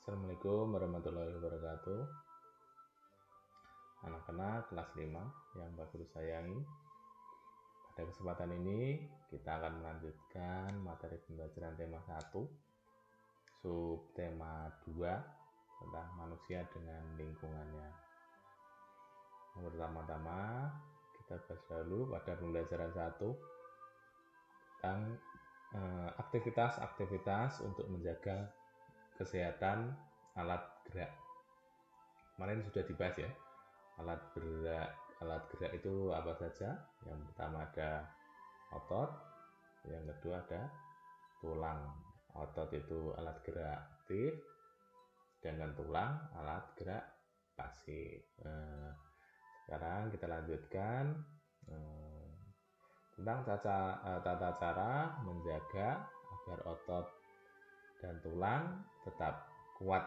Assalamualaikum warahmatullahi wabarakatuh. Anak-anak kelas 5 yang Pak Guru sayangi. Pada kesempatan ini kita akan melanjutkan materi pembelajaran tema 1, subtema 2 tentang manusia dengan lingkungannya. Yang pertama-tama kita bahas dulu pada pembelajaran 1 tentang aktivitas-aktivitas untuk menjaga kesehatan alat gerak. Kemarin sudah dibahas ya, alat gerak itu apa saja. Yang pertama ada otot, yang kedua ada tulang. Otot itu alat gerak aktif, sedangkan tulang alat gerak pasif. Sekarang kita lanjutkan tentang tata cara menjaga agar otot dan tulang tetap kuat,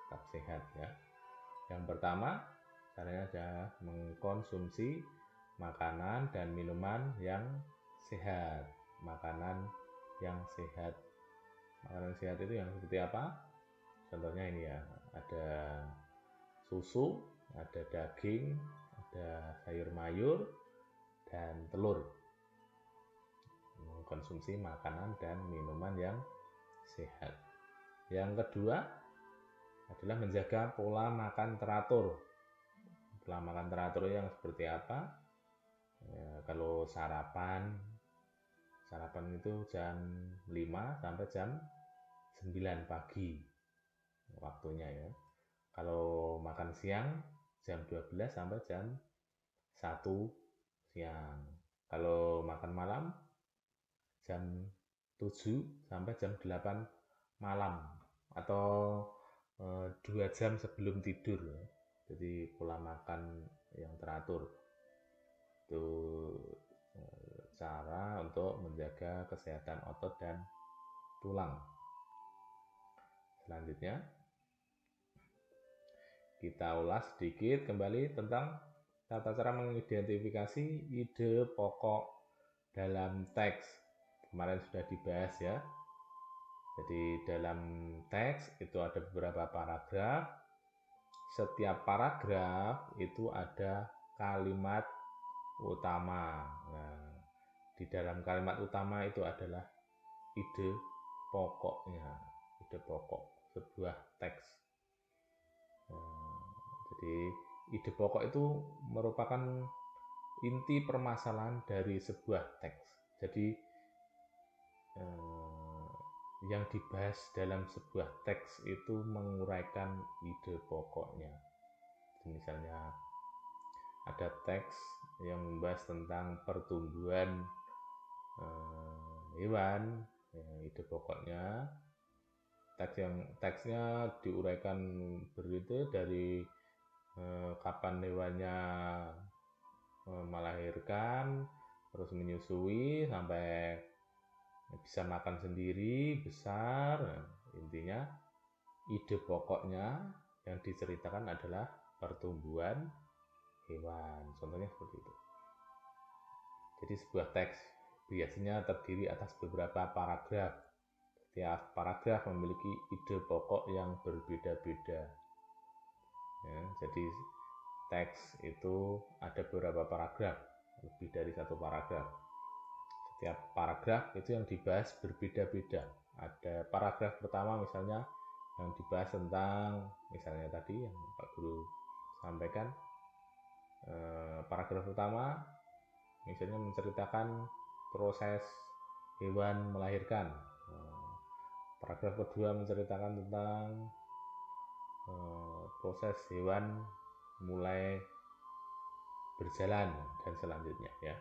tetap sehat ya. Yang pertama, caranya adalah mengkonsumsi makanan dan minuman yang sehat. Makanan yang sehat. Makanan sehat itu yang seperti apa? Contohnya ini ya, ada susu, ada daging, ada sayur mayur, dan telur. Mengkonsumsi makanan dan minuman yang sehat. Yang kedua adalah menjaga pola makan teratur. Pola makan teratur yang seperti apa? Ya, kalau sarapan itu jam 5 sampai jam 9 pagi waktunya ya. Kalau makan siang jam 12 sampai jam 1 siang. Kalau makan malam jam 7 sampai jam 8 malam atau 2 jam sebelum tidur. Jadi pola makan yang teratur itu cara untuk menjaga kesehatan otot dan tulang. Selanjutnya kita ulas sedikit kembali tentang tata cara mengidentifikasi ide pokok dalam teks. Kemarin sudah dibahas ya. Jadi dalam teks itu ada beberapa paragraf. Setiap paragraf itu ada kalimat utama. Nah, di dalam kalimat utama itu adalah ide pokoknya, ide pokok sebuah teks. Jadi ide pokok itu merupakan inti permasalahan dari sebuah teks. Jadi yang dibahas dalam sebuah teks itu menguraikan ide pokoknya. Misalnya ada teks yang membahas tentang pertumbuhan hewan, ya, ide pokoknya teksnya diuraikan berita dari kapan hewannya melahirkan, terus menyusui sampai bisa makan sendiri, besar. Intinya ide pokoknya yang diceritakan adalah pertumbuhan hewan. Contohnya seperti itu. Jadi sebuah teks biasanya terdiri atas beberapa paragraf. Setiap paragraf memiliki ide pokok yang berbeda-beda. Ya, jadi teks itu ada beberapa paragraf, lebih dari satu paragraf. Setiap paragraf itu yang dibahas berbeda-beda. Ada paragraf pertama misalnya yang dibahas tentang, misalnya tadi yang Pak Guru sampaikan, paragraf pertama misalnya menceritakan proses hewan melahirkan. Paragraf kedua menceritakan tentang proses hewan mulai berjalan dan selanjutnya ya.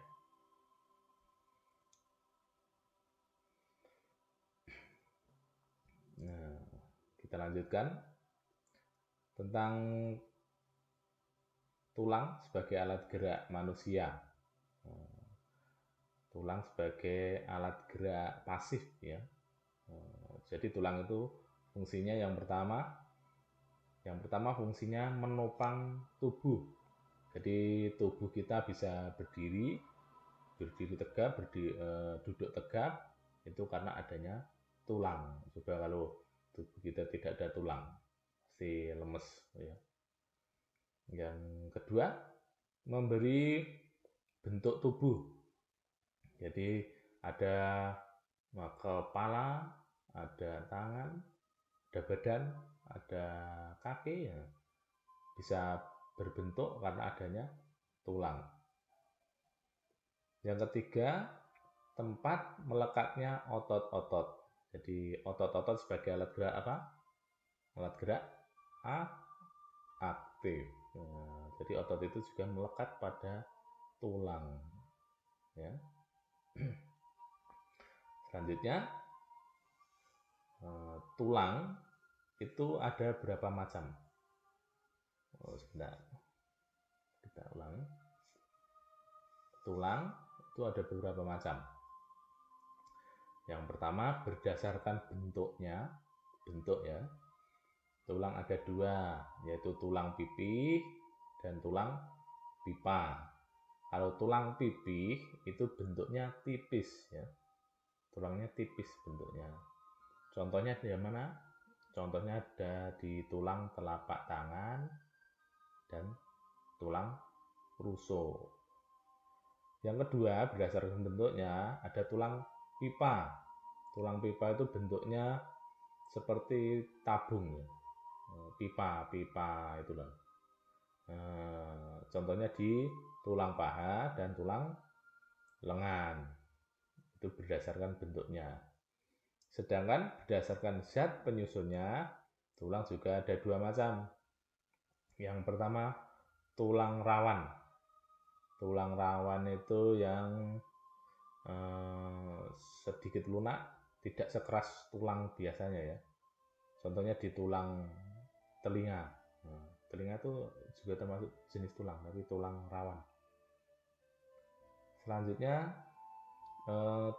Nah, kita lanjutkan tentang tulang sebagai alat gerak manusia. Tulang sebagai alat gerak pasif ya. Jadi tulang itu fungsinya yang pertama fungsinya menopang tubuh. Jadi tubuh kita bisa berdiri tegap, duduk tegap itu karena adanya tulang. Coba kalau tubuh kita tidak ada tulang, pasti lemes ya. Yang kedua, memberi bentuk tubuh. Jadi ada kepala, ada tangan, ada badan, ada kaki ya. Bisa berbentuk karena adanya tulang. Yang ketiga, tempat melekatnya otot-otot. Jadi otot-otot sebagai alat gerak apa? Alat gerak aktif. Nah, jadi otot itu juga melekat pada tulang. Ya. Selanjutnya, tulang itu ada berapa macam? Sebentar, kita ulangi. Tulang itu ada beberapa macam. Yang pertama berdasarkan bentuknya, bentuk ya. Tulang ada dua, yaitu tulang pipih dan tulang pipa. Kalau tulang pipih itu bentuknya tipis ya. Tulangnya tipis bentuknya. Contohnya di mana? Contohnya ada di tulang telapak tangan dan tulang rusuk. Yang kedua, berdasarkan bentuknya ada tulang pipa. Tulang pipa itu bentuknya seperti tabung ya. Pipa itu loh. Contohnya di tulang paha dan tulang lengan. Itu berdasarkan bentuknya. Sedangkan berdasarkan zat penyusunnya, tulang juga ada dua macam. Yang pertama, tulang rawan. Tulang rawan itu yang sedikit lunak, tidak sekeras tulang biasanya ya. Contohnya di tulang telinga. Telinga itu juga termasuk jenis tulang, tapi tulang rawan. Selanjutnya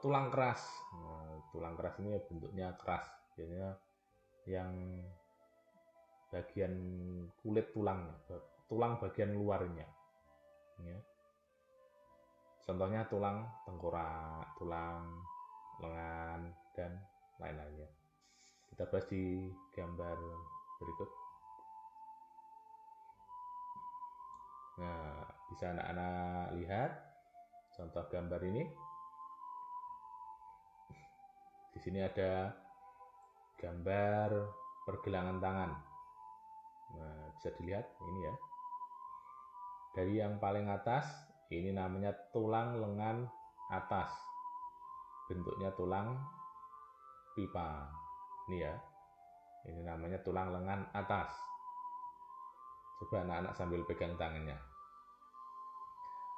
tulang keras. Tulang keras ini bentuknya keras, biasanya yang bagian kulit tulang bagian luarnya. Ya. Contohnya tulang tengkorak, tulang lengan, dan lain-lainnya. Kita bahas di gambar berikut. Nah, bisa anak-anak lihat contoh gambar ini. Di sini ada gambar pergelangan tangan. Nah, bisa dilihat ini ya. Dari yang paling atas, ini namanya tulang lengan atas. Bentuknya tulang pipa. Ini ya. Ini namanya tulang lengan atas. Coba anak-anak sambil pegang tangannya.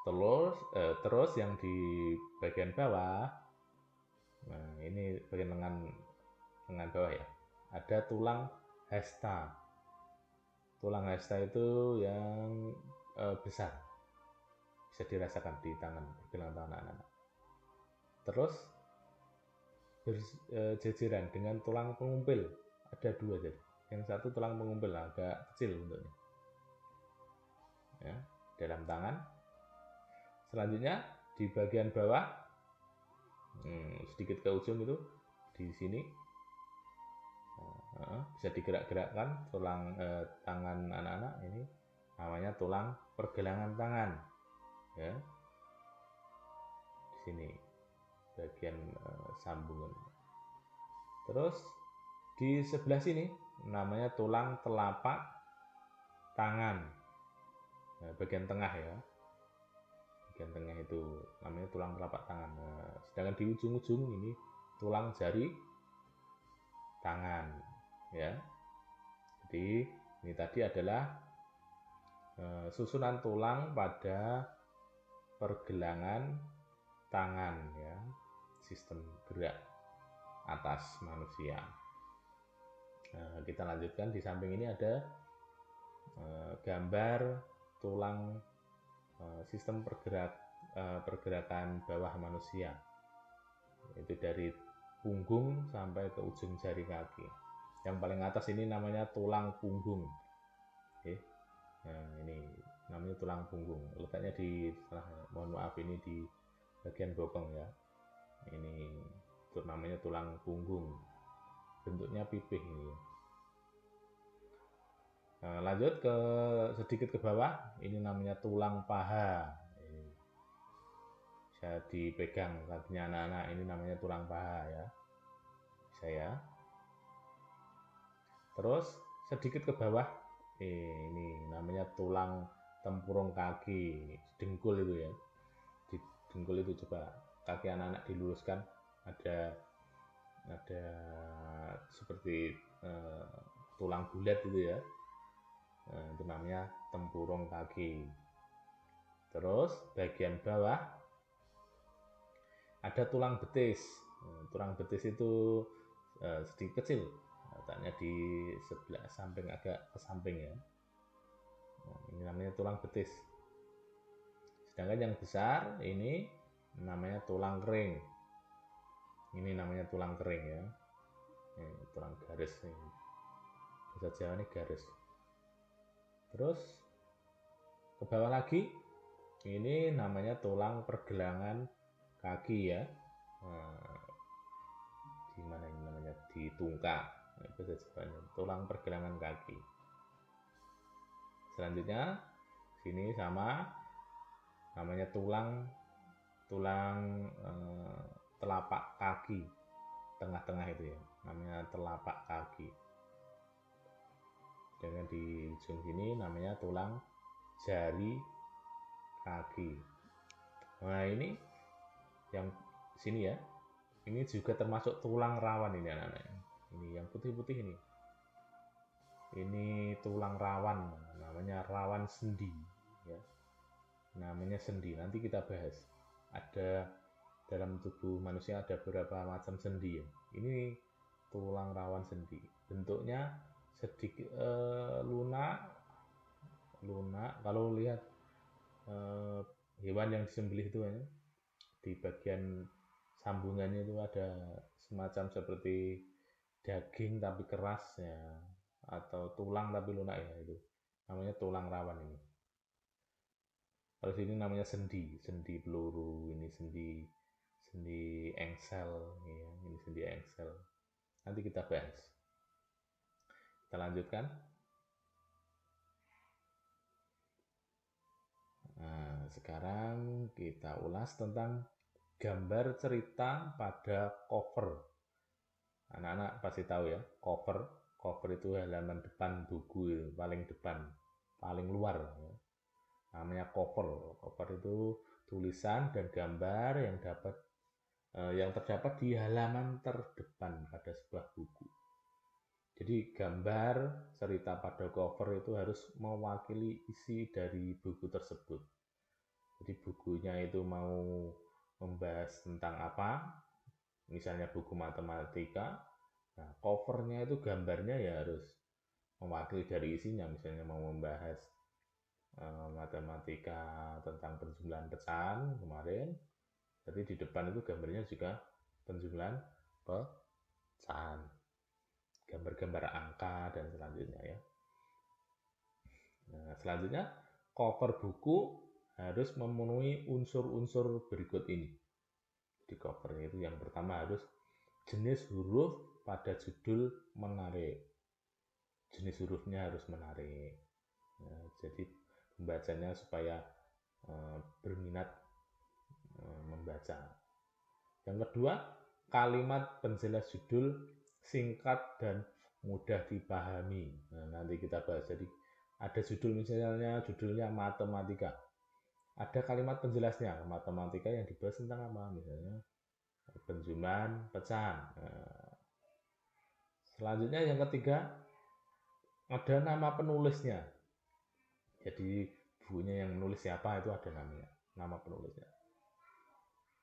Terus yang di bagian bawah, nah ini bagian lengan bawah ya, ada tulang hasta. Tulang hasta itu yang besar, bisa dirasakan di tangan, pergelangan tangan anak-anak. Terus berjejeran dengan tulang pengumpil, ada dua jadi. Yang satu tulang pengumpil agak kecil bentuknya. Ya, dalam tangan. Selanjutnya di bagian bawah, sedikit ke ujung itu, di sini bisa digerak-gerakkan tulang tangan anak-anak. Ini namanya tulang pergelangan tangan. Ya, di sini bagian sambungan. Terus di sebelah sini namanya tulang telapak tangan. Nah, bagian tengah ya. Bagian tengah itu namanya tulang telapak tangan. Nah, sedangkan di ujung-ujung ini tulang jari tangan ya. Jadi ini tadi adalah susunan tulang pada pergelangan tangan ya, sistem gerak atas manusia. Nah, kita lanjutkan. Di samping ini ada gambar tulang sistem pergerakan bawah manusia, itu dari punggung sampai ke ujung jari kaki. Yang paling atas ini namanya tulang punggung. Oke. Nah, ini namanya tulang punggung. Letaknya di mohon maaf, ini di bagian bokong ya. Ini namanya tulang punggung. Bentuknya pipih ini. Nah, lanjut ke sedikit ke bawah, ini namanya tulang paha. Ini bisa dipegang kakinya anak-anak, ini namanya tulang paha ya. Bisa ya. Terus sedikit ke bawah, ini namanya tulang tempurung kaki, dengkul itu ya. Di dengkul itu coba kaki anak-anak diluruskan, ada seperti tulang bulat itu ya. Itu namanya tempurung kaki. Terus bagian bawah ada tulang betis. Tulang betis itu sedikit kecil, letaknya di sebelah samping, agak ke samping ya. Ini namanya tulang betis. Sedangkan yang besar ini namanya tulang kering. Ini namanya tulang kering ya. Ini tulang garis ini. Bahasa Jawa ini garis. Terus ke bawah lagi, ini namanya tulang pergelangan kaki ya. Di mana ini namanya? Di tungkak. Bahasa Jawanya tulang pergelangan kaki. Selanjutnya sini sama, namanya tulang telapak kaki, tengah-tengah itu ya, namanya telapak kaki. Dan di ujung sini namanya tulang jari kaki. Nah ini yang sini ya, ini juga termasuk tulang rawan ini anak-anak. Ini yang putih-putih ini. Ini tulang rawan, namanya rawan sendi ya. Namanya sendi, nanti kita bahas. Ada dalam tubuh manusia ada beberapa macam sendi ya. Ini tulang rawan sendi. Bentuknya sedikit lunak. Kalau lihat hewan yang disembelih itu ya, di bagian sambungannya itu ada semacam seperti daging tapi keras ya, atau tulang tapi lunak ya, itu namanya tulang rawan ini. Kalau sini namanya sendi peluru, ini sendi engsel ya, ini sendi engsel. Nanti kita bahas. Kita lanjutkan. Nah, sekarang kita ulas tentang gambar cerita pada cover. Anak-anak pasti tahu ya, cover itu halaman depan buku, paling depan, paling luar ya. Namanya cover itu tulisan dan gambar yang terdapat di halaman terdepan pada sebuah buku. Jadi gambar cerita pada cover itu harus mewakili isi dari buku tersebut. Jadi bukunya itu mau membahas tentang apa, misalnya buku matematika, nah covernya itu gambarnya ya harus mewakili dari isinya. Misalnya mau membahas matematika tentang penjumlahan pecahan kemarin, jadi di depan itu gambarnya juga penjumlahan pecahan, gambar-gambar angka dan selanjutnya ya. Nah, selanjutnya cover buku harus memenuhi unsur-unsur berikut ini. Di covernya itu yang pertama harus jenis huruf pada judul menarik. Jenis hurufnya harus menarik. Nah, jadi pembacanya supaya berminat membaca. Yang kedua, kalimat penjelas judul singkat dan mudah dipahami. Nah, nanti kita bahas. Jadi ada judul, misalnya judulnya matematika, ada kalimat penjelasnya, matematika yang dibahas tentang apa, misalnya penjumlahan pecahan. Nah, selanjutnya yang ketiga, ada nama penulisnya. Jadi bukunya yang menulis siapa itu ada namanya, nama penulisnya.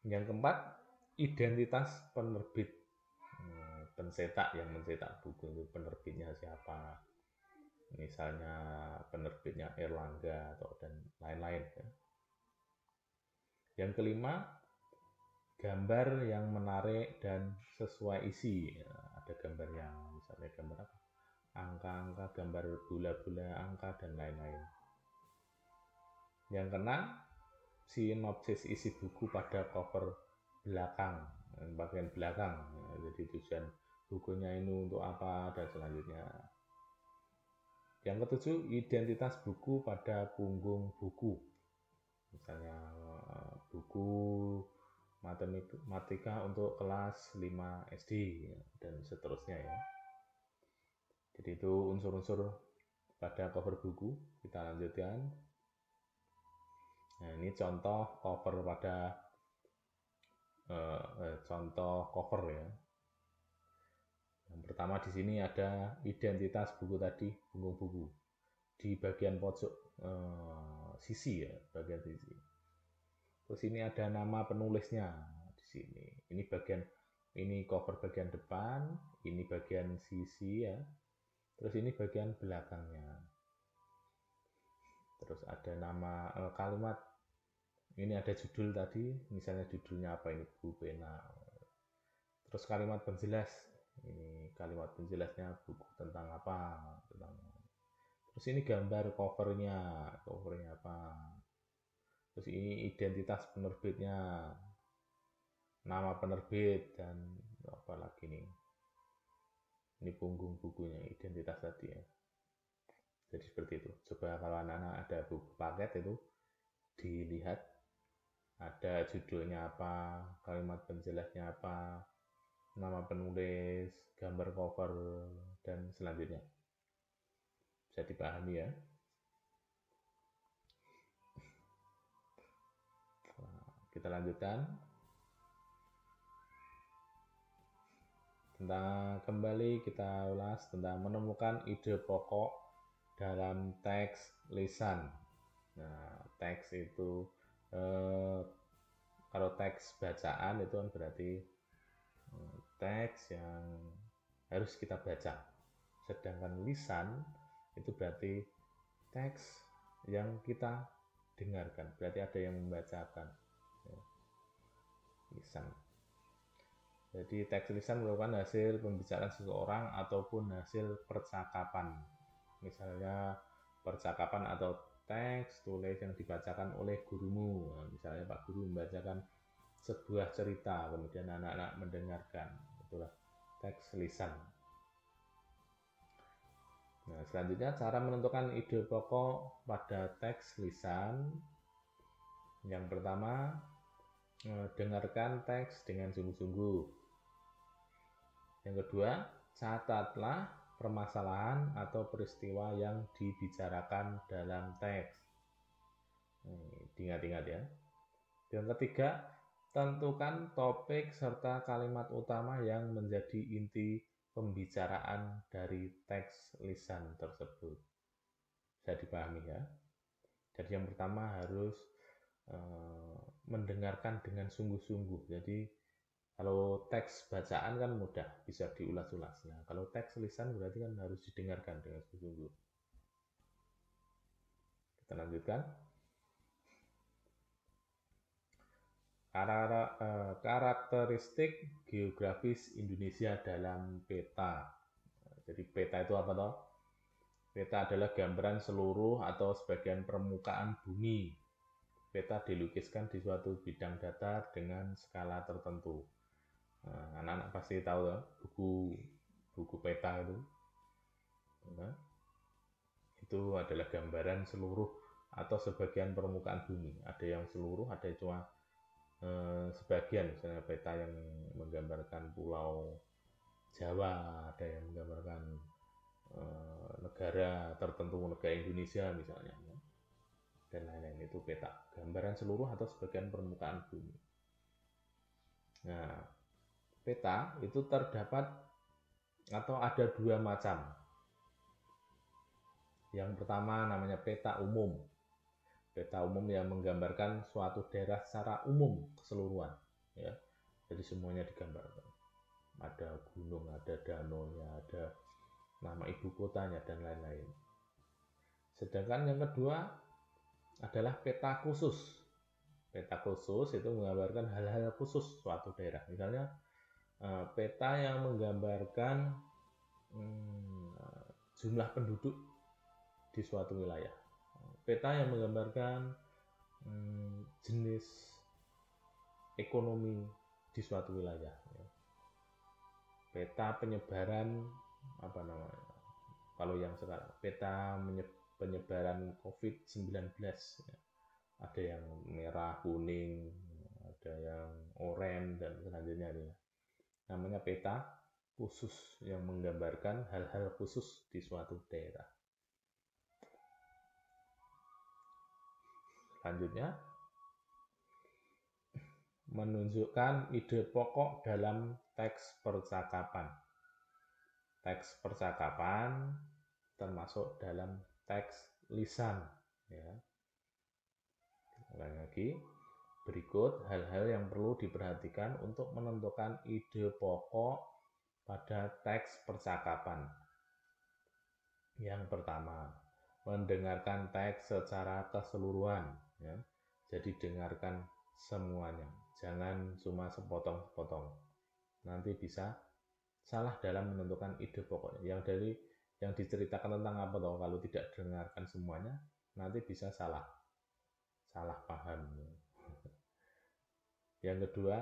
Yang keempat, identitas penerbit. Pencetak yang mencetak buku itu penerbitnya siapa, misalnya penerbitnya Erlangga atau dan lain-lain ya. Yang kelima, gambar yang menarik dan sesuai isi ya, ada gambar yang misalnya gambar apa, angka-angka, gambar bola-bola angka dan lain-lain. Yang keenam, sinopsis isi buku pada cover belakang, bagian belakang ya, jadi tujuan bukunya ini untuk apa dan selanjutnya. Yang ketujuh, identitas buku pada punggung buku. Misalnya buku matematika untuk kelas 5 SD dan seterusnya ya. Jadi itu unsur-unsur pada cover buku. Kita lanjutkan. Nah, ini contoh cover pada contoh cover ya. Yang pertama di sini ada identitas buku tadi, punggung buku di bagian pojok sisi ya, bagian sisi. Terus ini ada nama penulisnya di sini. Ini cover bagian depan, ini bagian sisi ya. Terus ini bagian belakangnya. Terus ada nama kalimat. Ini ada judul tadi, misalnya judulnya apa ini, buku pena. Terus kalimat penjelas. Ini kalimat penjelasnya buku tentang apa, terus ini gambar covernya apa. Terus ini identitas penerbitnya, nama penerbit, dan apa lagi nih. Ini punggung bukunya, identitas tadi ya. Jadi seperti itu. Coba kalau anak-anak ada buku paket itu dilihat ada judulnya apa, kalimat penjelasnya apa, nama penulis, gambar cover, dan selanjutnya. Bisa dipahami ya. Kita lanjutkan. Kembali kita ulas tentang menemukan ide pokok dalam teks lisan. Nah, teks itu kalau teks bacaan itu kan berarti teks yang harus kita baca. Sedangkan lisan itu berarti teks yang kita dengarkan. Berarti ada yang membacakan. Ya. Lisan. Jadi teks lisan merupakan hasil pembicaraan seseorang ataupun hasil percakapan. Misalnya percakapan atau teks tulis yang dibacakan oleh gurumu. Nah, misalnya Pak Guru membacakan sebuah cerita, kemudian anak-anak mendengarkan. Itulah teks lisan. Nah, selanjutnya cara menentukan ide pokok pada teks lisan. Yang pertama, dengarkan teks dengan sungguh-sungguh. Yang kedua, catatlah permasalahan atau peristiwa yang dibicarakan dalam teks. Diingat-ingat ya. Yang ketiga, tentukan topik serta kalimat utama yang menjadi inti pembicaraan dari teks lisan tersebut. Bisa dipahami ya. Jadi yang pertama harus mendengarkan dengan sungguh-sungguh. Jadi kalau teks bacaan kan mudah, bisa diulas-ulas. Nah, kalau teks lisan berarti kan harus didengarkan dengan sungguh-sungguh. Kita lanjutkan. Karakteristik geografis Indonesia dalam peta. Jadi peta itu apa toh? Peta adalah gambaran seluruh atau sebagian permukaan bumi. Peta dilukiskan di suatu bidang datar dengan skala tertentu. Nah, anak-anak pasti tahu ya, buku peta itu. Nah, itu adalah gambaran seluruh atau sebagian permukaan bumi. Ada yang seluruh, ada yang cuma sebagian. Misalnya peta yang menggambarkan pulau Jawa, ada yang menggambarkan negara tertentu, negara Indonesia misalnya, dan lain-lain. Itu peta, gambaran seluruh atau sebagian permukaan bumi. Nah, peta itu terdapat atau ada dua macam. Yang pertama namanya peta umum. Peta umum yang menggambarkan suatu daerah secara umum keseluruhan. Ya, jadi semuanya digambarkan. Ada gunung, ada danaunya, ada nama ibu kotanya dan lain-lain. Sedangkan yang kedua adalah peta khusus. Peta khusus itu menggambarkan hal-hal khusus suatu daerah. Misalnya peta yang menggambarkan jumlah penduduk di suatu wilayah. Peta yang menggambarkan jenis ekonomi di suatu wilayah. Peta penyebaran Kalau yang sekarang peta penyebaran COVID-19 ya. Ada yang merah, kuning, ada yang oranye dan selanjutnya ya. Namanya peta khusus yang menggambarkan hal-hal khusus di suatu daerah. Selanjutnya, menunjukkan ide pokok dalam teks percakapan. Teks percakapan termasuk dalam teks lisan. Ya. Ulangi lagi. Berikut hal-hal yang perlu diperhatikan untuk menentukan ide pokok pada teks percakapan. Yang pertama, mendengarkan teks secara keseluruhan. Ya. Jadi dengarkan semuanya, jangan cuma sepotong-sepotong. Nanti bisa salah dalam menentukan ide pokoknya. Yang diceritakan tentang apa toh? Kalau tidak dengarkan semuanya, nanti bisa salah paham. Yang kedua,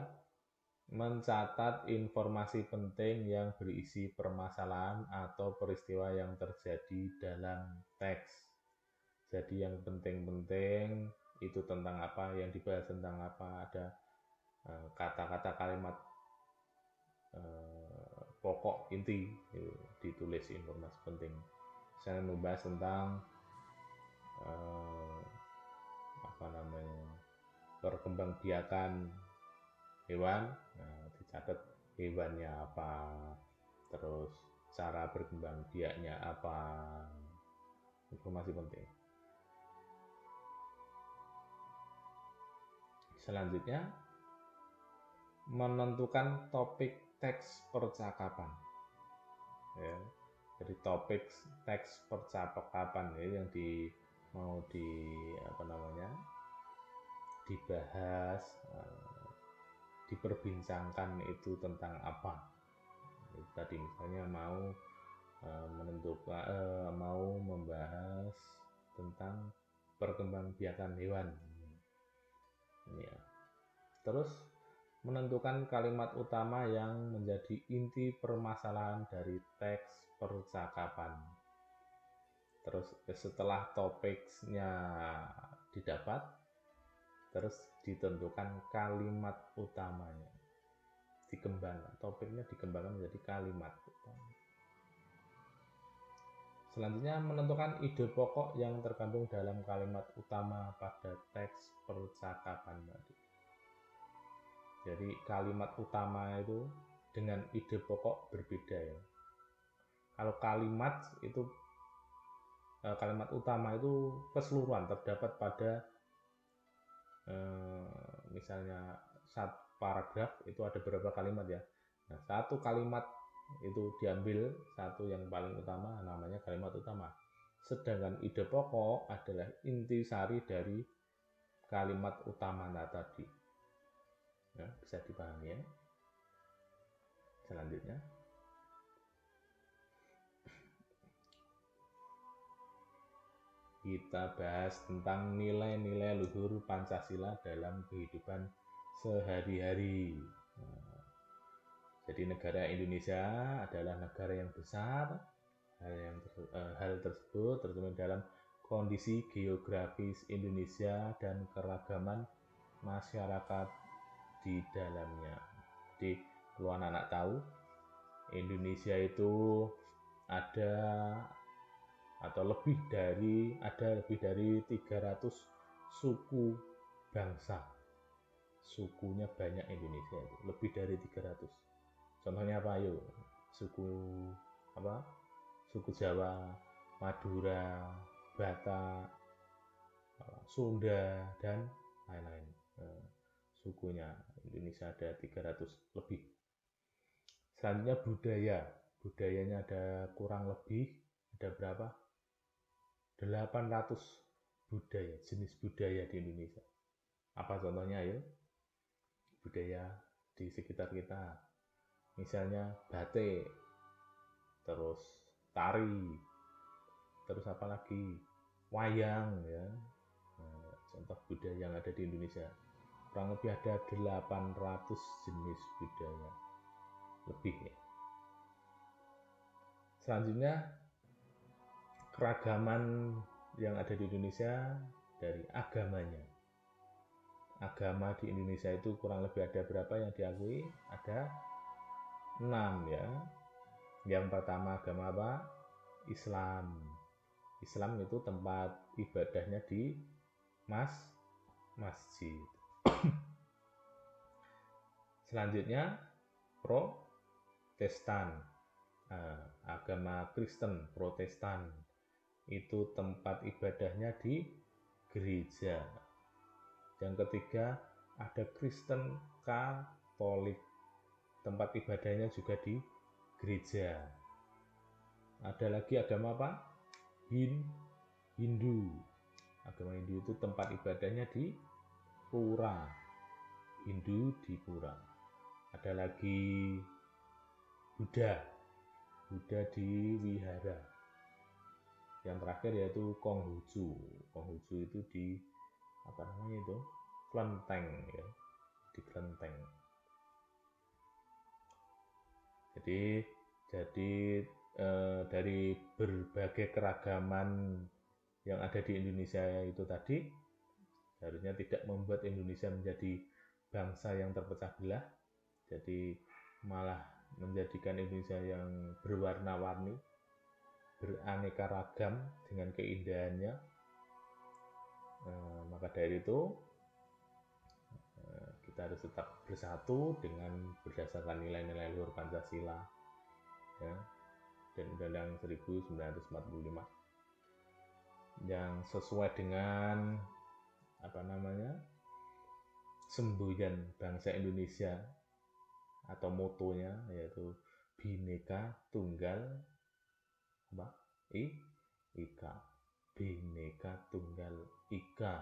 mencatat informasi penting yang berisi permasalahan atau peristiwa yang terjadi dalam teks. Jadi yang penting-penting itu tentang apa, yang dibahas tentang apa, ada kata-kata kalimat pokok inti ditulis informasi penting. Saya membahas tentang perkembangbiakan hewan, dicatat hewannya apa, terus cara berkembang biaknya apa, informasi penting. Selanjutnya, menentukan topik teks percakapan. Ya, jadi topik teks percakapan ya, yang dibahas, diperbincangkan itu tentang apa. Tadi misalnya mau membahas tentang perkembangbiakan hewan. Ya. Terus menentukan kalimat utama yang menjadi inti permasalahan dari teks percakapan. Terus setelah topiknya didapat, terus ditentukan kalimat utamanya. Topiknya dikembangkan menjadi kalimat utama. Selanjutnya, menentukan ide pokok yang terkandung dalam kalimat utama pada teks percakapan tadi. Jadi kalimat utama itu dengan ide pokok berbeda ya. Kalau kalimat utama itu keseluruhan, terdapat pada misalnya satu paragraf itu ada berapa kalimat ya. Nah, satu kalimat itu diambil, satu yang paling utama namanya kalimat utama. Sedangkan ide pokok adalah intisari dari kalimat utama tadi. Ya, bisa dipahami ya. Selanjutnya, kita bahas tentang nilai-nilai luhur Pancasila dalam kehidupan sehari-hari. Jadi negara Indonesia adalah negara yang besar. Hal tersebut tercermin dalam kondisi geografis Indonesia dan keragaman masyarakat di dalamnya. Jadi kalau anak-anak tahu, Indonesia itu ada lebih dari 300 suku bangsa. Sukunya banyak Indonesia itu, lebih dari 300. Contohnya apa yuk? Suku Jawa, Madura, Batak, Sunda dan lain-lain. Sukunya Indonesia ada 300 lebih. Selanjutnya budayanya ada kurang lebih ada berapa? 800 jenis budaya di Indonesia. Apa contohnya ya? Budaya di sekitar kita. Misalnya batik, terus tari, terus apa lagi? Wayang ya. Nah, contoh budaya yang ada di Indonesia. Kurang lebih ada 800 jenis budaya. Lebih ya. Selanjutnya keragaman yang ada di Indonesia dari agamanya. Agama di Indonesia itu kurang lebih ada berapa yang diakui? Ada 6 ya. Yang pertama agama apa? Islam. Islam itu tempat ibadahnya di masjid. Selanjutnya Protestan. Agama Kristen, Protestan. Itu tempat ibadahnya di gereja. Yang ketiga ada Kristen Katolik, tempat ibadahnya juga di gereja. Ada lagi agama apa? Hindu. Agama Hindu itu tempat ibadahnya di pura. Hindu di pura. Ada lagi Buddha di wihara. Yang terakhir yaitu Konghucu. Konghucu itu di apa namanya itu? Kelenteng ya, di kelenteng. Jadi dari berbagai keragaman yang ada di Indonesia itu tadi harusnya tidak membuat Indonesia menjadi bangsa yang terpecah belah, jadi malah menjadikan Indonesia yang berwarna-warni, beraneka ragam dengan keindahannya. Maka dari itu kita harus tetap bersatu dengan berdasarkan nilai-nilai luhur Pancasila ya, dan Undang-Undang 1945 yang sesuai dengan semboyan bangsa Indonesia atau motonya, yaitu Bhinneka Tunggal Ika. Bhinneka Tunggal Ika,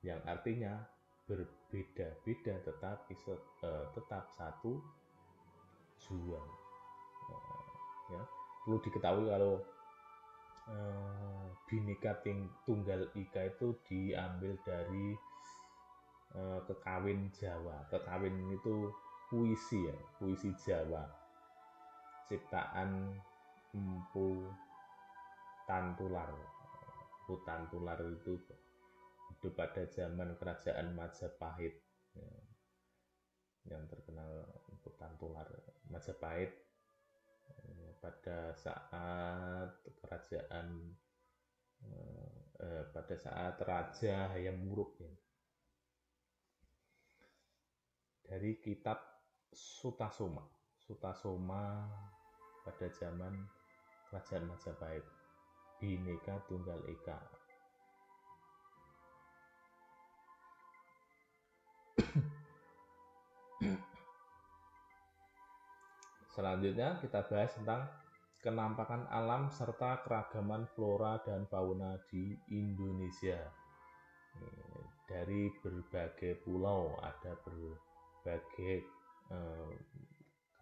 yang artinya berbeda-beda tetap satu tujuan. Ya, perlu diketahui kalau Bhinneka Tunggal Ika itu diambil dari Kekawin Jawa. Kekawin itu puisi ya, puisi Jawa, ciptaan Empu Tantular. Empu Tantular itu hidup pada zaman kerajaan Majapahit ya, yang terkenal Empu Tantular. Majapahit pada saat kerajaan pada saat Raja Hayam Wuruk ya. Dari kitab Sutasoma pada zaman kerajaan Majapahit, Bhinneka Tunggal Ika. Selanjutnya kita bahas tentang kenampakan alam serta keragaman flora dan fauna di Indonesia. Dari berbagai pulau ada berbagai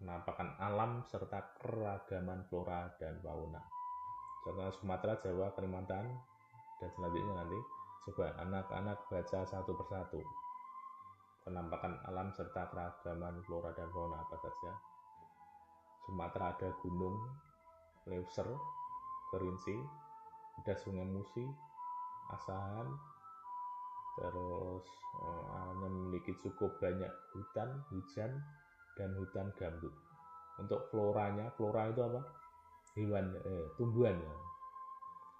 kenampakan alam serta keragaman flora dan fauna. Contohnya Sumatera, Jawa, Kalimantan, dan selanjutnya nanti coba anak-anak baca satu persatu. Penampakan alam serta keragaman flora dan fauna apa saja? Sumatera ada Gunung Leuser, Kerinci, ada Sungai Musi, Asahan, terus memiliki cukup banyak hutan, hujan, dan hutan gambut. Untuk floranya, flora itu apa? Tumbuhan ya.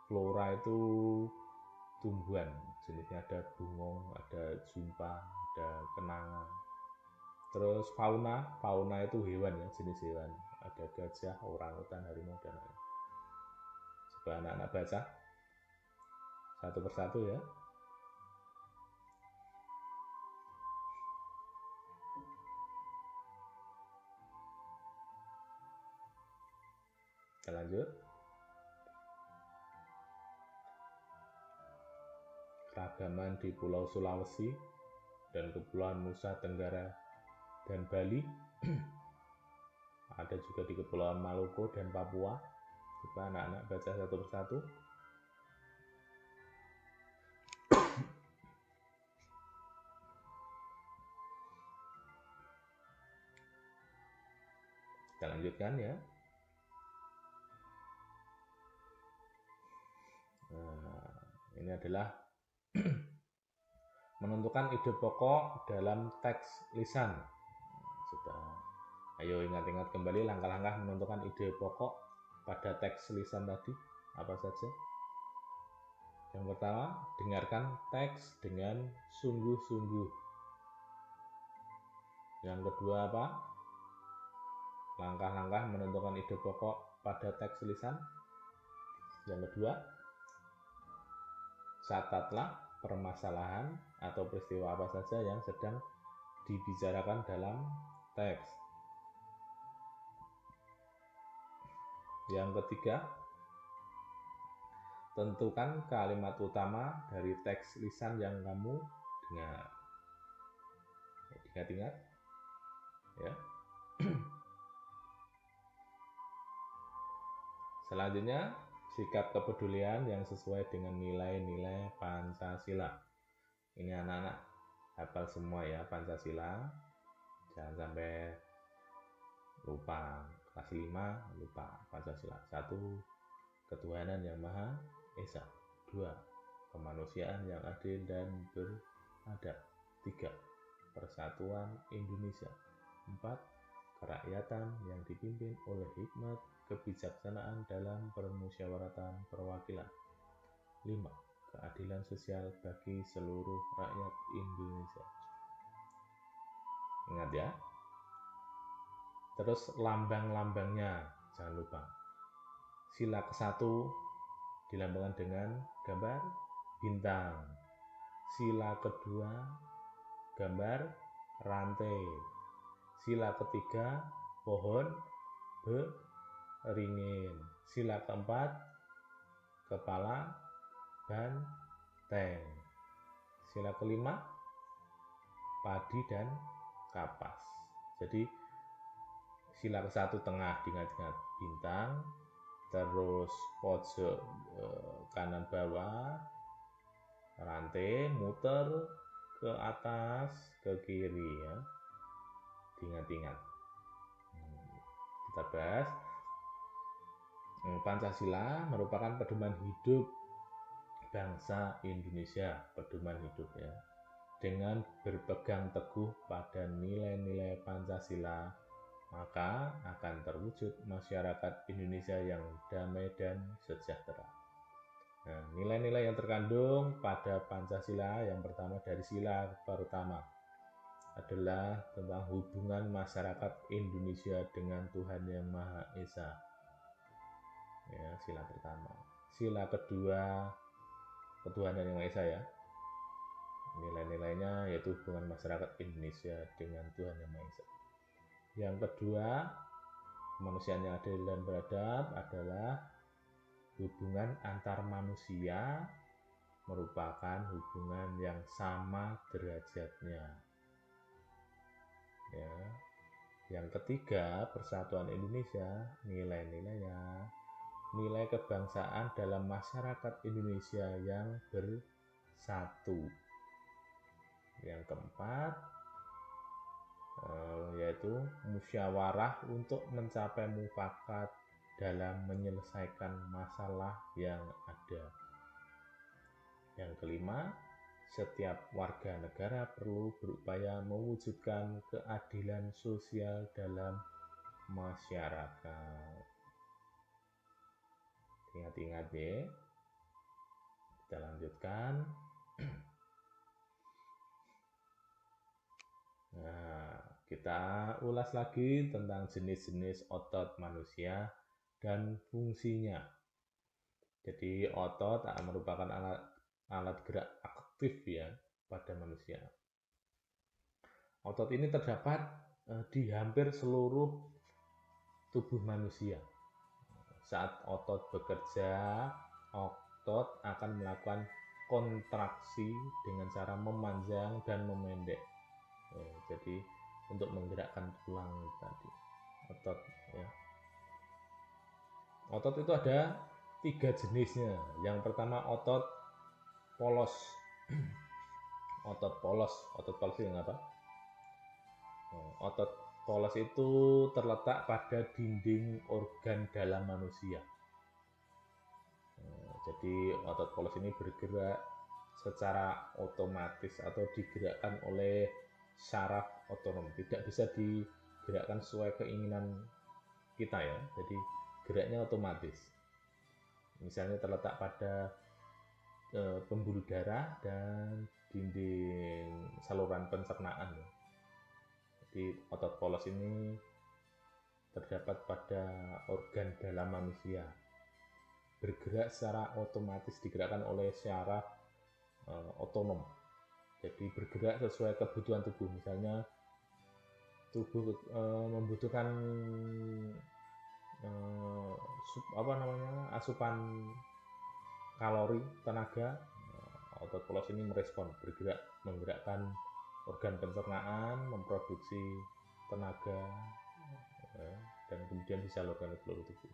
Flora itu tumbuhan, jenisnya ada bungong, ada jumpa, ada kenanga. Terus fauna itu hewan ya, jenis hewan, ada gajah, orangutan, harimau, dan lain-lain. Coba anak-anak baca satu persatu ya. Kita lanjut. Keragaman di Pulau Sulawesi dan Kepulauan Nusa Tenggara dan Bali. Ada juga di Kepulauan Maluku dan Papua. Coba anak-anak baca satu persatu. Kita lanjutkan ya. Ini adalah menentukan ide pokok dalam teks lisan. Sudah. Ayo ingat-ingat kembali langkah-langkah menentukan ide pokok pada teks lisan tadi apa saja. Yang pertama, dengarkan teks dengan sungguh-sungguh. Yang kedua apa? Langkah-langkah menentukan ide pokok pada teks lisan. Yang kedua, catatlah permasalahan atau peristiwa apa saja yang sedang dibicarakan dalam teks. Yang ketiga, tentukan kalimat utama dari teks lisan yang kamu dengar. Ingat-ingat ya. Selanjutnya, sikap kepedulian yang sesuai dengan nilai-nilai Pancasila. Ini anak-anak hafal semua ya Pancasila. Jangan sampai lupa. Kelas 5 lupa Pancasila. 1. Ketuhanan yang Maha Esa. 2. Kemanusiaan yang adil dan beradab. 3. Persatuan Indonesia. 4. Kerakyatan yang dipimpin oleh hikmat kebijaksanaan dalam permusyawaratan perwakilan. 5. Keadilan sosial bagi seluruh rakyat Indonesia. Ingat ya. Terus lambang-lambangnya jangan lupa. Sila ke-1 dilambangkan dengan gambar bintang. Sila kedua gambar rantai. Sila ketiga pohon beringin. Sila keempat kepala banteng. Sila kelima padi dan kapas. Jadi sila ke-1 tengah diingat-ingat bintang, terus pojok kanan bawah rantai muter ke atas ke kiri ya, diingat-ingat. Kita bahas Pancasila merupakan pedoman hidup bangsa Indonesia, pedoman hidup ya. Dengan berpegang teguh pada nilai-nilai Pancasila, maka akan terwujud masyarakat Indonesia yang damai dan sejahtera. Nah, nilai-nilai yang terkandung pada Pancasila yang pertama dari sila pertama adalah tentang hubungan masyarakat Indonesia dengan Tuhan Yang Maha Esa. Ya, sila pertama. Sila kedua, ketuhanan Yang Maha Esa ya. Nilai-nilainya yaitu hubungan masyarakat Indonesia dengan Tuhan Yang Maha Esa. Yang kedua, kemanusiaan yang adil dan beradab adalah hubungan antar manusia merupakan hubungan yang sama derajatnya. Ya. Yang ketiga, persatuan Indonesia, nilai-nilainya, nilai kebangsaan dalam masyarakat Indonesia yang bersatu. Yang keempat, yaitu musyawarah untuk mencapai mufakat dalam menyelesaikan masalah yang ada. Yang kelima, setiap warga negara perlu berupaya mewujudkan keadilan sosial dalam masyarakat. Ingat-ingat ya. Kita lanjutkan. Nah, kita ulas lagi tentang jenis-jenis otot manusia dan fungsinya. Jadi otot merupakan alat gerak aktif ya pada manusia. Otot ini terdapat di hampir seluruh tubuh manusia. Saat otot bekerja, otot akan melakukan kontraksi dengan cara memanjang dan memendek. Jadi untuk menggerakkan tulang tadi, otot ya. Otot itu ada 3 jenisnya. Yang pertama otot polos. Otot polos itu apa? Otot polos itu terletak pada dinding organ dalam manusia. Jadi otot polos ini bergerak secara otomatis atau digerakkan oleh syaraf otonom, tidak bisa digerakkan sesuai keinginan kita ya. Jadi geraknya otomatis. Misalnya terletak pada pembuluh darah dan dinding saluran pencernaan. Jadi otot polos ini terdapat pada organ dalam manusia, bergerak secara otomatis, digerakkan oleh syaraf otonom. Jadi bergerak sesuai kebutuhan tubuh. Misalnya tubuh membutuhkan asupan kalori, tenaga, otot polos ini merespon, bergerak, menggerakkan organ pencernaan, memproduksi tenaga, dan kemudian disalurkan ke seluruh tubuh.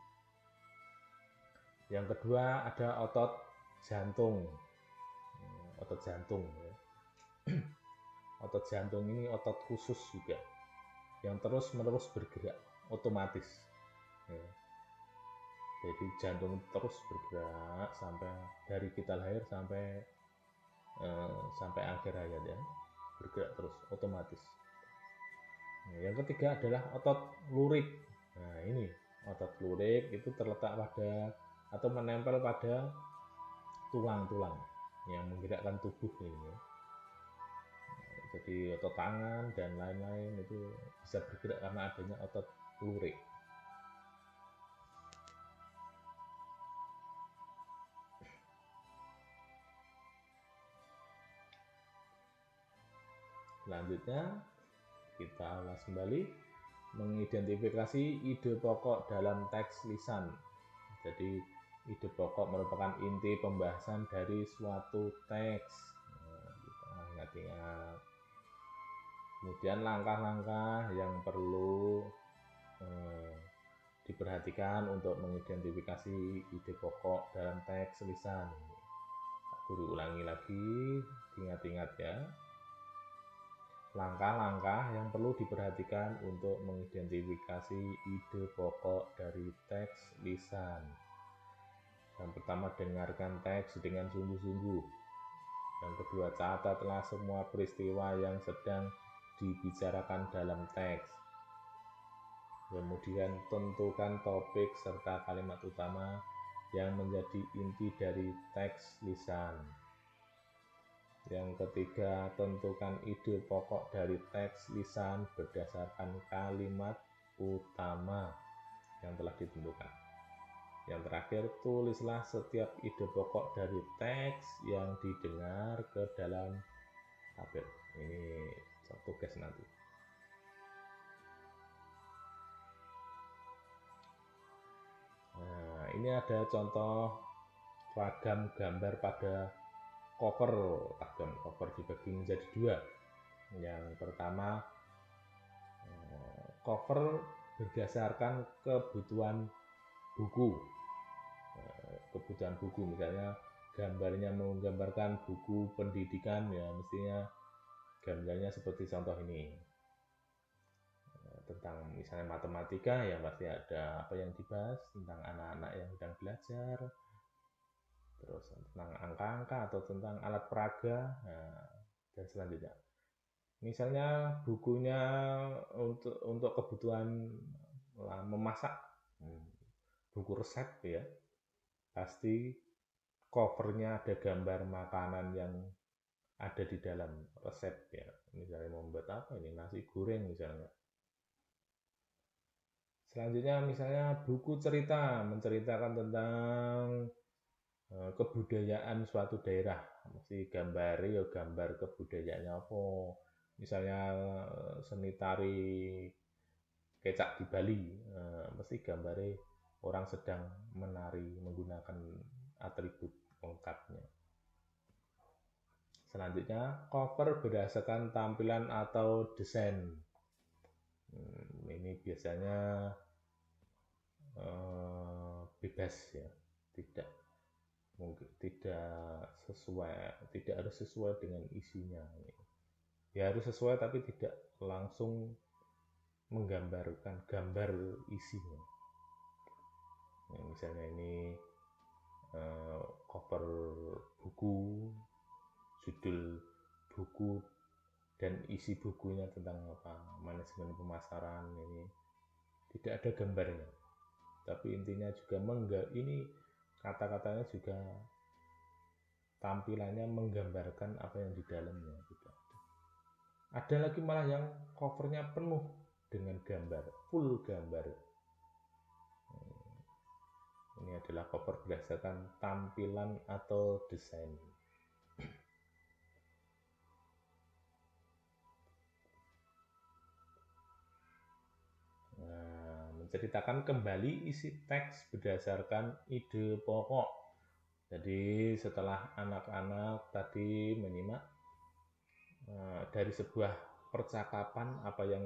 Yang kedua ada otot jantung. Otot jantung ya. Otot jantung ini otot khusus juga yang terus-menerus bergerak otomatis ya. Jadi jantung terus bergerak sampai dari kita lahir sampai akhir hayat ya, bergerak terus otomatis. Yang ketiga adalah otot lurik. Nah ini otot lurik itu terletak pada atau menempel pada tulang-tulang yang menggerakkan tubuh ini ya. Jadi otot tangan dan lain-lain itu bisa bergerak karena adanya otot lurik. Selanjutnya kita ulas kembali mengidentifikasi ide pokok dalam teks lisan. Jadi ide pokok merupakan inti pembahasan dari suatu teks. Kita ingat-ingat. Kemudian langkah-langkah yang perlu diperhatikan untuk mengidentifikasi ide pokok dalam teks lisan. Guru ulangi lagi, ingat-ingat ya. Langkah-langkah yang perlu diperhatikan untuk mengidentifikasi ide pokok dari teks lisan. Yang pertama, dengarkan teks dengan sungguh-sungguh. Yang kedua, catatlah semua peristiwa yang sedang dibicarakan dalam teks. Kemudian, tentukan topik serta kalimat utama yang menjadi inti dari teks lisan. Yang ketiga, tentukan ide pokok dari teks lisan berdasarkan kalimat utama yang telah ditentukan. Yang terakhir, tulislah setiap ide pokok dari teks yang didengar ke dalam tabel. Ini tugas nanti. Nah, ini ada contoh ragam gambar pada cover. Ragam cover dibagi menjadi dua. Yang pertama, cover berdasarkan kebutuhan buku. Kebutuhan buku, misalnya gambarnya menggambarkan buku pendidikan ya, mestinya gambarnya seperti contoh ini. Tentang misalnya matematika ya pasti ada apa yang dibahas tentang anak-anak yang sedang belajar, terus tentang angka-angka atau tentang alat peraga, dan selanjutnya. Misalnya bukunya untuk kebutuhan memasak, buku resep ya, pasti covernya ada gambar makanan yang ada di dalam resep ya. Misalnya membuat apa ini, nasi goreng misalnya. Selanjutnya misalnya buku cerita menceritakan tentang kebudayaan suatu daerah, mesti gambari ya gambar kebudayaannya apa. Misalnya seni tari kecak di Bali, mesti gambari orang sedang menari menggunakan atribut lengkapnya. Selanjutnya, cover berdasarkan tampilan atau desain. Ini biasanya bebas ya, tidak harus sesuai dengan isinya. Ya harus sesuai tapi tidak langsung menggambarkan gambar isinya. Misalnya ini cover buku, judul buku, dan isi bukunya tentang apa, manajemen pemasaran. Ini tidak ada gambarnya, tapi intinya juga ini kata-katanya juga tampilannya menggambarkan apa yang di dalamnya. Tidak ada lagi malah yang covernya penuh dengan gambar, full gambar. Ini adalah cover berdasarkan tampilan atau desain. Nah, menceritakan kembali isi teks berdasarkan ide pokok. Jadi setelah anak-anak tadi menyimak dari sebuah percakapan apa yang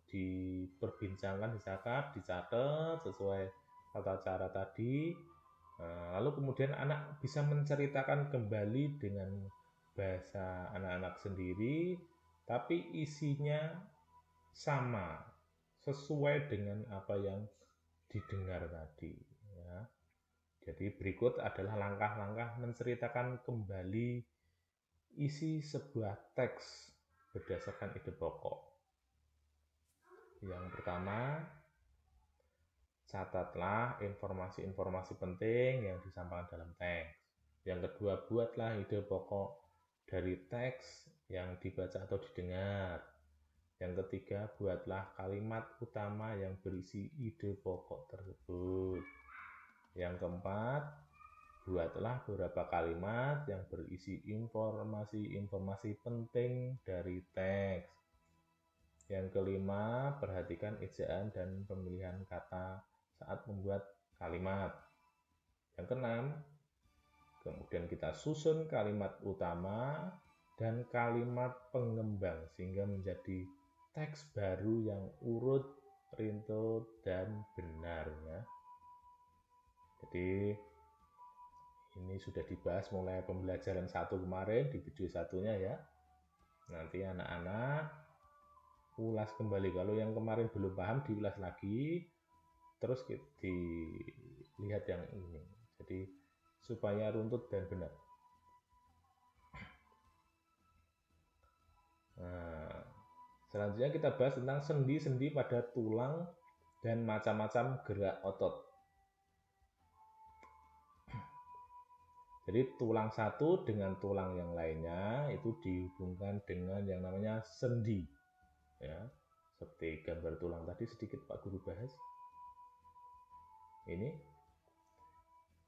diperbincangkan, dicatat sesuai tata cara tadi, lalu kemudian anak bisa menceritakan kembali dengan bahasa anak-anak sendiri, tapi isinya sama, sesuai dengan apa yang didengar tadi, ya. Jadi berikut adalah langkah-langkah menceritakan kembali isi sebuah teks berdasarkan ide pokok. Yang pertama, catatlah informasi-informasi penting yang disampaikan dalam teks. Yang kedua, buatlah ide pokok dari teks yang dibaca atau didengar. Yang ketiga, buatlah kalimat utama yang berisi ide pokok tersebut. Yang keempat, buatlah beberapa kalimat yang berisi informasi-informasi penting dari teks. Yang kelima, perhatikan ejaan dan pemilihan kata saat membuat kalimat. Yang keenam, kemudian kita susun kalimat utama dan kalimat pengembang sehingga menjadi teks baru yang urut, rinci, dan benar, ya. Jadi ini sudah dibahas mulai pembelajaran 1 kemarin di video satunya, ya. Nanti anak-anak ulas kembali. Kalau yang kemarin belum paham, diulas lagi, terus dilihat yang ini. Jadi supaya runtut dan benar. Nah, selanjutnya kita bahas tentang sendi-sendi pada tulang dan macam-macam gerak otot. Jadi tulang satu dengan tulang yang lainnya itu dihubungkan dengan yang namanya sendi, ya. Seperti gambar tulang tadi sedikit Pak Guru bahas. Ini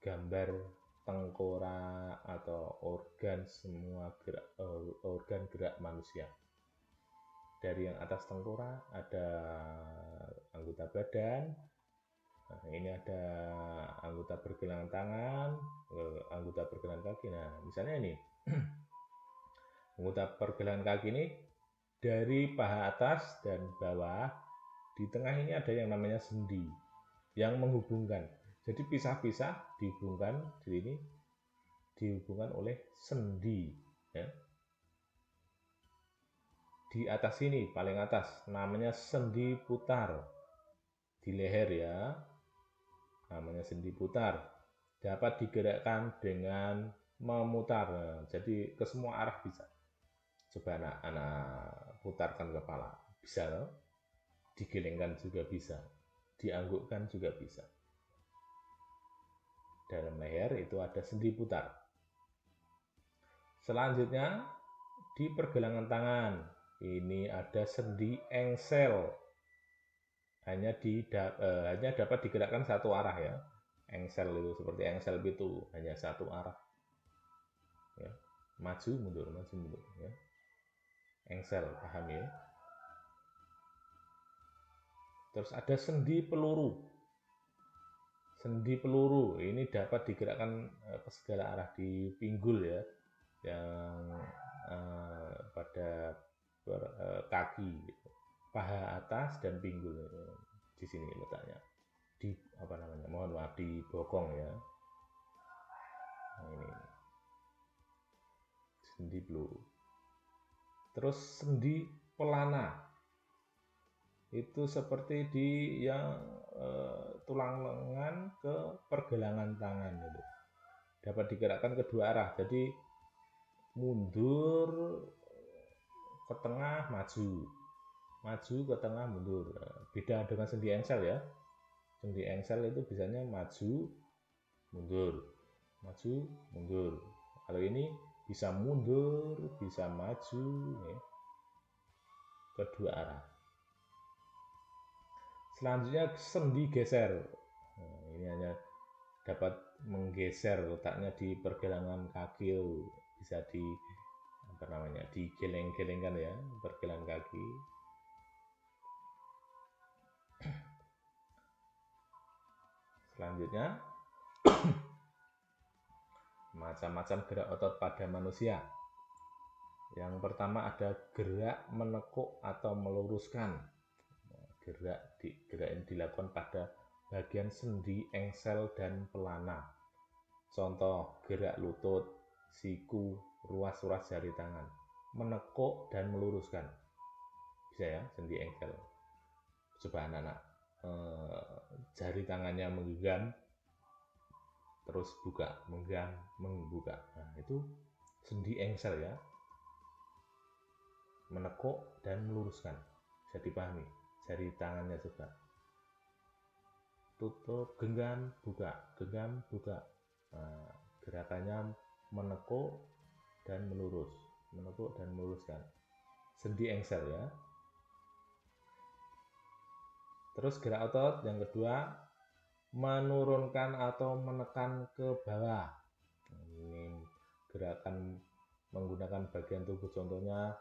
gambar tengkorak atau organ semua organ gerak manusia. Dari yang atas tengkorak ada anggota badan. Nah, ini ada anggota pergelangan tangan, anggota pergelangan kaki. Nah, misalnya ini anggota pergelangan kaki ini dari paha atas dan bawah, di tengah ini ada yang namanya sendi yang menghubungkan. Jadi pisah-pisah dihubungkan di sini, dihubungkan oleh sendi, ya. Di atas sini paling atas namanya sendi putar di leher, ya, namanya sendi putar, dapat digerakkan dengan memutar. Nah, jadi ke semua arah bisa. Coba anak-anak putarkan kepala, bisa loh. Digelengkan juga bisa, dianggukkan juga bisa. Dalam leher itu ada sendi putar. Selanjutnya di pergelangan tangan ini ada sendi engsel. Hanya dapat digerakkan satu arah, ya. Engsel itu seperti engsel itu hanya satu arah, ya. Maju mundur, ya. Engsel, paham, ya. Terus ada sendi peluru. Sendi peluru ini dapat digerakkan ke segala arah di pinggul, ya, yang pada kaki, paha atas dan pinggul. Di sini letaknya di mohon maaf, di bokong, ya. Nah, ini sendi peluru. Terus sendi pelana itu seperti di yang tulang lengan ke pergelangan tangan itu. dapat digerakkan kedua arah. Jadi mundur ke tengah, maju ke tengah, mundur. Beda dengan sendi engsel ya. Sendi engsel itu biasanya maju mundur. Kalau ini bisa mundur, bisa maju ya, kedua arah. Selanjutnya sendi geser. Nah, ini hanya dapat menggeser letaknya di pergelangan kaki, bisa digeleng-gelengkan ya pergelangan kaki. Selanjutnya macam-macam gerak otot pada manusia. Yang pertama ada gerak menekuk atau meluruskan. Gerak ini dilakukan pada bagian sendi engsel dan pelana. Contoh gerak lutut, siku, ruas-ruas jari tangan. Menekuk dan meluruskan. Bisa ya, sendi engsel. Coba anak-anak, jari tangannya menggenggam, terus buka, menggenggam, membuka. Nah, itu sendi engsel ya. Menekuk dan meluruskan. Bisa dipahami. Jari tangannya juga. Tutup, genggam, buka, genggam, buka. Nah, gerakannya menekuk dan melurus. Menekuk dan meluruskan. Sendi engsel ya. Terus gerak otot yang kedua, menurunkan atau menekan ke bawah. Ini gerakan menggunakan bagian tubuh, contohnya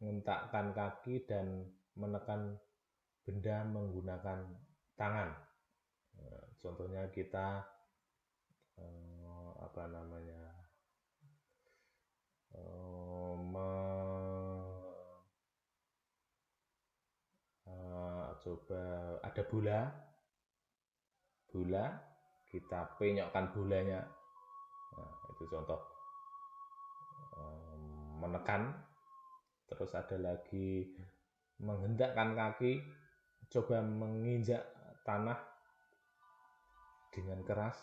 mengentakkan kaki dan menekan benda menggunakan tangan. Contohnya kita coba ada bola, kita penyokkan bolanya. Nah, itu contoh menekan. Terus ada lagi menghentakkan kaki, coba menginjak tanah dengan keras,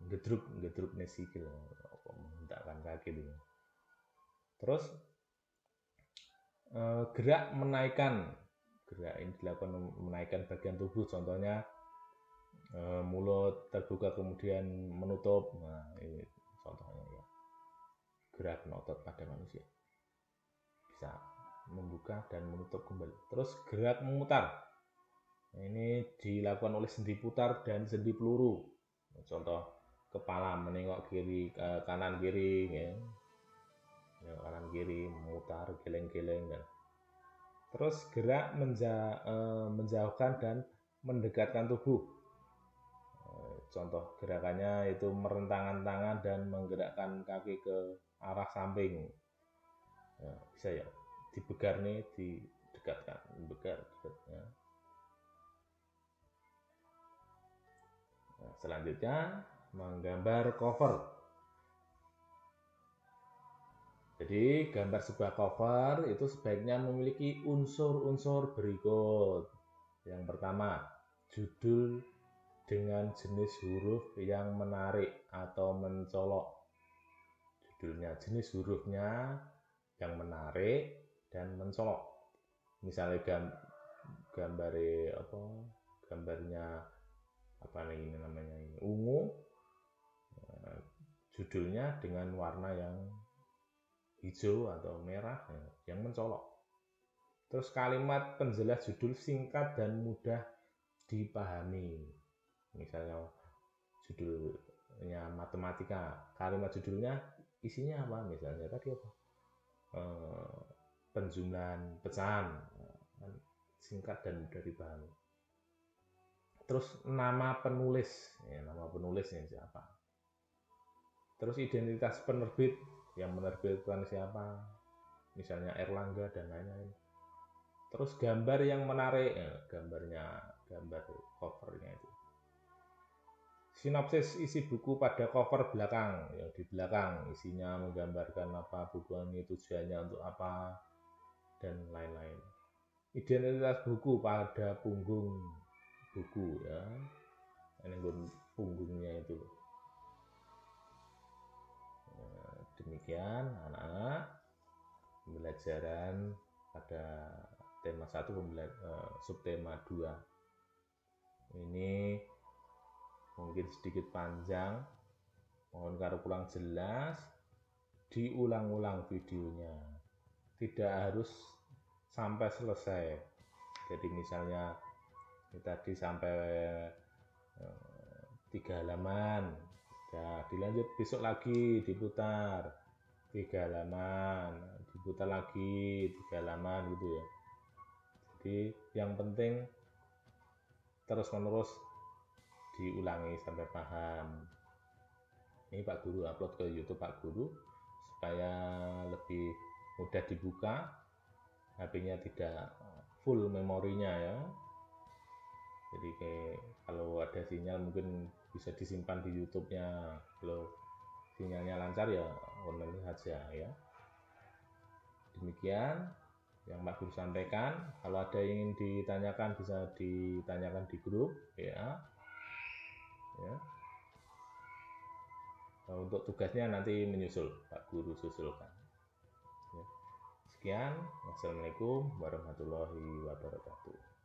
gedruk nesikil, menghentakkan kaki itu. Terus gerak menaikkan. Gerak ini dilakukan menaikkan bagian tubuh, contohnya mulut terbuka kemudian menutup. Nah, ini contohnya ya. Gerakan otot pada manusia. Bisa membuka dan menutup kembali. Terus gerak memutar. Nah, ini dilakukan oleh sendi putar dan sendi peluru. Contoh kepala menengok kiri, kanan kiri ya. Kanan kiri memutar, geleng-geleng dan terus gerak menjauhkan dan mendekatkan tubuh. Contoh gerakannya itu merentangkan tangan dan menggerakkan kaki ke arah samping. Ya, bisa ya, dibegar nih, didekatkan, begar. Ya. Nah, selanjutnya menggambar cover. Jadi gambar sebuah cover itu sebaiknya memiliki unsur-unsur berikut. Yang pertama, judul dengan jenis huruf yang menarik atau mencolok. Judulnya, jenis hurufnya yang menarik dan mencolok. Misalnya gambarnya ungu. Judulnya dengan warna yang hijau atau merah yang mencolok. Terus kalimat penjelas judul singkat dan mudah dipahami. Misalnya judulnya matematika, kalimat judulnya isinya apa? Misalnya tadi apa? Penjumlahan pecahan, singkat dan mudah dipahami. Terus nama penulis, nama penulisnya siapa? Terus identitas penerbit, yang menerbitkan siapa, misalnya Erlangga dan lain-lain. Terus gambar yang menarik, gambar covernya itu. Sinopsis isi buku pada cover belakang, yang di belakang isinya menggambarkan apa buku ini, tujuannya untuk apa dan lain-lain. Identitas buku pada punggung buku ya. ini punggungnya itu. Demikian anak-anak pembelajaran pada tema 1 subtema 2 ini mungkin sedikit panjang, mohon karo kurang jelas diulang-ulang videonya, tidak harus sampai selesai. Jadi misalnya tadi sampai 3 halaman, ya dilanjut besok lagi, diputar 3 halaman, diputar lagi 3 halaman gitu ya. Jadi yang penting terus-menerus diulangi sampai paham. Ini Pak Guru upload ke YouTube Pak Guru supaya lebih mudah dibuka, HP-nya tidak full memorinya ya. Jadi kalau ada sinyal mungkin bisa disimpan di YouTube-nya. Kalau sinyalnya lancar ya online saja ya. Demikian yang Pak Guru sampaikan. Kalau ada yang ingin ditanyakan bisa ditanyakan di grup ya. Nah, untuk tugasnya nanti menyusul, Pak Guru susulkan. Sekian, wassalamualaikum warahmatullahi wabarakatuh.